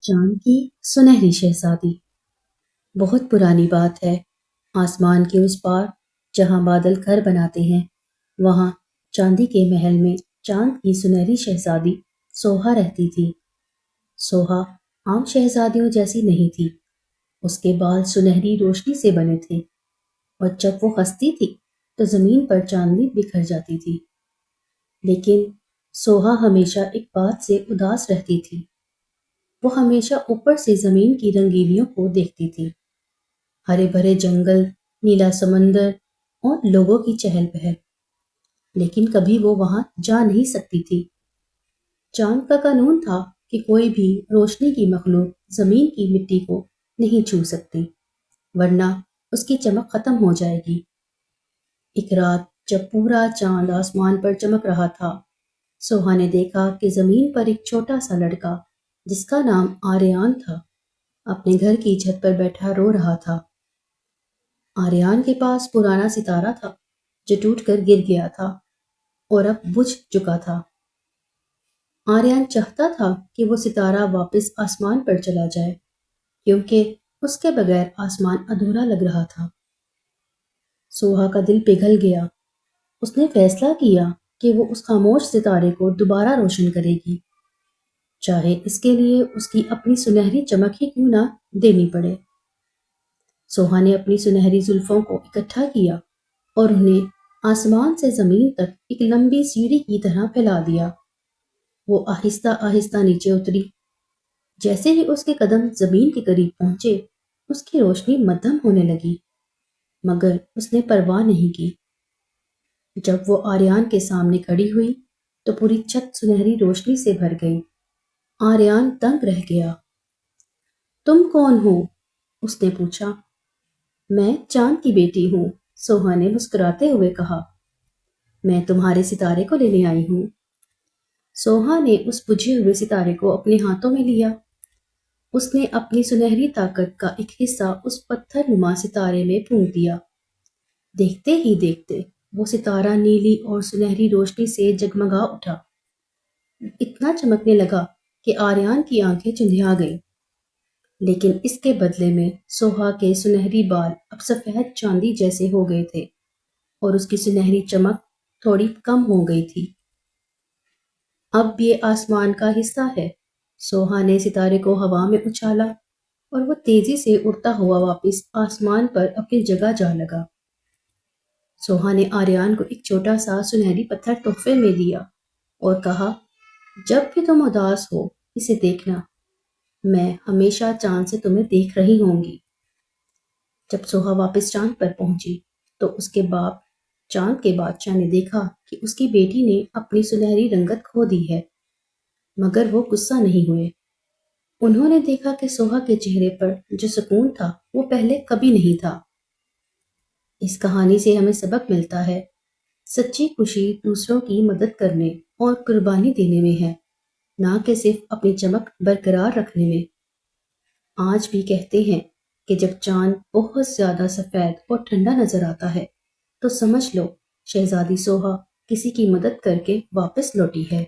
چاند کی سنہری شہزادی۔ بہت پرانی بات ہے، آسمان کے اس پار جہاں بادل گھر بناتے ہیں، وہاں چاندی کے محل میں چاند کی سنہری شہزادی سوہا رہتی تھی۔ سوہا عام شہزادیوں جیسی نہیں تھی، اس کے بال سنہری روشنی سے بنے تھے اور جب وہ ہنستی تھی تو زمین پر چاندنی بکھر جاتی تھی۔ لیکن سوہا ہمیشہ ایک بات سے اداس رہتی تھی، وہ ہمیشہ اوپر سے زمین کی رنگینیوں کو دیکھتی تھی، ہرے بھرے جنگل، نیلا سمندر اور لوگوں کی چہل پہل، لیکن کبھی وہ وہاں جا نہیں سکتی تھی۔ چاند کا قانون تھا کہ کوئی بھی روشنی کی مخلوق زمین کی مٹی کو نہیں چھو سکتی، ورنہ اس کی چمک ختم ہو جائے گی۔ ایک رات جب پورا چاند آسمان پر چمک رہا تھا، سوہا نے دیکھا کہ زمین پر ایک چھوٹا سا لڑکا جس کا نام آریان تھا، اپنے گھر کی چھت پر بیٹھا رو رہا تھا۔ آریان کے پاس پرانا ستارہ تھا جو ٹوٹ کر گر گیا تھا اور اب بجھ چکا تھا۔ آریان چاہتا تھا کہ وہ ستارہ واپس آسمان پر چلا جائے، کیونکہ اس کے بغیر آسمان ادھورا لگ رہا تھا۔ سوہا کا دل پگھل گیا، اس نے فیصلہ کیا کہ وہ اس خاموش ستارے کو دوبارہ روشن کرے گی، چاہے اس کے لیے اس کی اپنی سنہری چمک ہی کیوں نہ دینی پڑے۔ سوہا نے اپنی سنہری زلفوں کو اکٹھا کیا اور انہیں آسمان سے زمین تک ایک لمبی سیڑھی کی طرح پھیلا دیا۔ وہ آہستہ آہستہ نیچے اتری۔ جیسے ہی اس کے قدم زمین کے قریب پہنچے، اس کی روشنی مدھم ہونے لگی، مگر اس نے پرواہ نہیں کی۔ جب وہ آریان کے سامنے کھڑی ہوئی تو پوری چھت سنہری روشنی سے بھر گئی۔ آریان دنگ رہ گیا۔ تم کون ہو؟ اس نے پوچھا۔ میں چاند کی بیٹی ہوں، سوہا نے مسکراتے ہوئے کہا۔ میں تمہارے ستارے کو لینے آئی ہوں۔ سوہا نے اس بجھے ہوئے ستارے کو اپنے ہاتھوں میں لیا۔ اس نے اپنی سنہری طاقت کا ایک حصہ اس پتھر نما ستارے میں پھونک دیا۔ دیکھتے ہی دیکھتے وہ ستارہ نیلی اور سنہری روشنی سے جگمگا اٹھا، اتنا چمکنے لگا کہ آریان کی آنکھیں چندھیا گئیں۔ لیکن اس کے بدلے میں سوہا کے سنہری بال اب سفید چاندی جیسے ہو گئے تھے اور اس کی سنہری چمک تھوڑی کم ہو گئی تھی۔ اب یہ آسمان کا حصہ ہے، سوہا نے ستارے کو ہوا میں اچھالا اور وہ تیزی سے اڑتا ہوا واپس آسمان پر اپنی جگہ جا لگا۔ سوہا نے آریان کو ایک چھوٹا سا سنہری پتھر تحفے میں دیا اور کہا، جب بھی تم اداس ہو اسے دیکھنا، میں ہمیشہ چاند سے تمہیں دیکھ رہی ہوں گی۔ جب سوہا واپس چاند پر پہنچی تو اس کے باپ چاند کے بادشاہ نے دیکھا کہ اس کی بیٹی نے اپنی سنہری رنگت کھو دی ہے، مگر وہ غصہ نہیں ہوئے۔ انہوں نے دیکھا کہ سوہا کے چہرے پر جو سکون تھا وہ پہلے کبھی نہیں تھا۔ اس کہانی سے ہمیں سبق ملتا ہے، سچی خوشی دوسروں کی مدد کرنے اور قربانی دینے میں ہے، نہ کہ صرف اپنی چمک برقرار رکھنے میں۔ آج بھی کہتے ہیں کہ جب چاند بہت زیادہ سفید اور ٹھنڈا نظر آتا ہے تو سمجھ لو شہزادی سوہا کسی کی مدد کر کے واپس لوٹی ہے۔